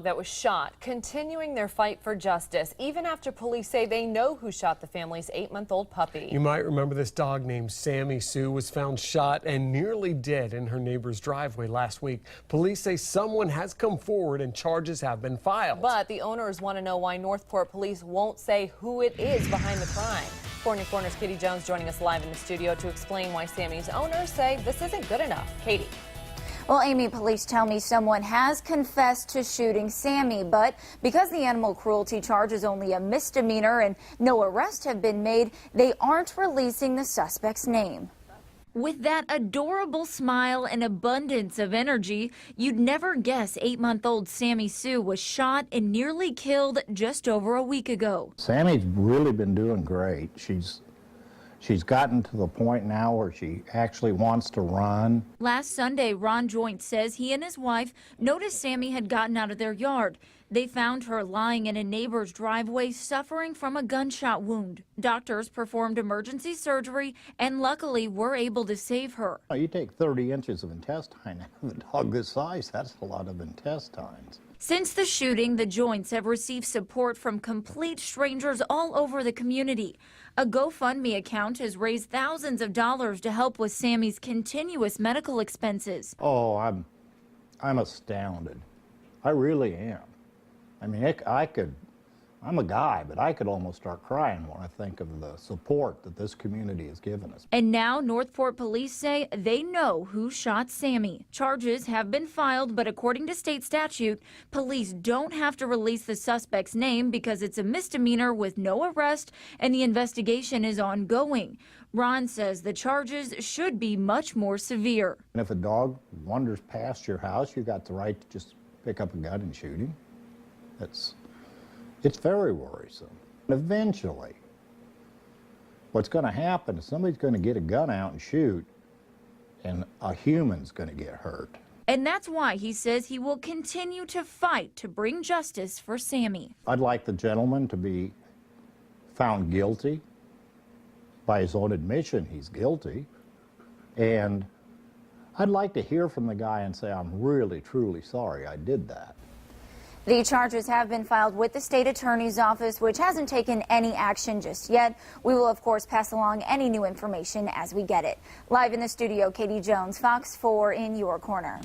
That was shot, continuing their fight for justice, even after police say they know who shot the family's 8-month-old puppy. You might remember this dog named Sammy Sue was found shot and nearly dead in her neighbor's driveway last week. Police say someone has come forward and charges have been filed. But the owners want to know why Northport police won't say who it is behind the crime. 4 News Corner's Katie Jones joining us live in the studio to explain why Sammy's owners say this isn't good enough. Katie. Well, Amy, police tell me someone has confessed to shooting Sammy, but because the animal cruelty charge is only a misdemeanor and no arrests have been made, they aren't releasing the suspect's name. With that adorable smile and abundance of energy, you'd never guess 8-month-old Sammy Sue was shot and nearly killed just over a week ago. Sammy's really been doing great. She's gotten to the point now where she actually wants to run. Last Sunday, Ron Joint says he and his wife noticed Sammy had gotten out of their yard. They found her lying in a neighbor's driveway suffering from a gunshot wound. Doctors performed emergency surgery and luckily were able to save her. You take 30 inches of intestine out of a dog this size, that's a lot of intestines. Since the shooting, the Joints have received support from complete strangers all over the community. A GoFundMe account has raised thousands of dollars to help with Sammy's continuous medical expenses. Oh, I'm astounded. I really am. I mean, I'm a guy, but I could almost start crying when I think of the support that this community has given us. And now Northport police say they know who shot Sammy. Charges have been filed, but according to state statute, police don't have to release the suspect's name because it's a misdemeanor with no arrest and the investigation is ongoing. Ron says the charges should be much more severe. And if a dog wanders past your house, you got the right to just pick up a gun and shoot him. It's very worrisome. Eventually, what's going to happen is somebody's going to get a gun out and shoot, and a human's going to get hurt. And that's why he says he will continue to fight to bring justice for Sammy. I'd like the gentleman to be found guilty. By his own admission, he's guilty. And I'd like to hear from the guy and say, I'm really, truly sorry I did that. The charges have been filed with the state attorney's office, which hasn't taken any action just yet. We will, of course, pass along any new information as we get it. Live in the studio, Katie Jones, Fox 4 in your corner.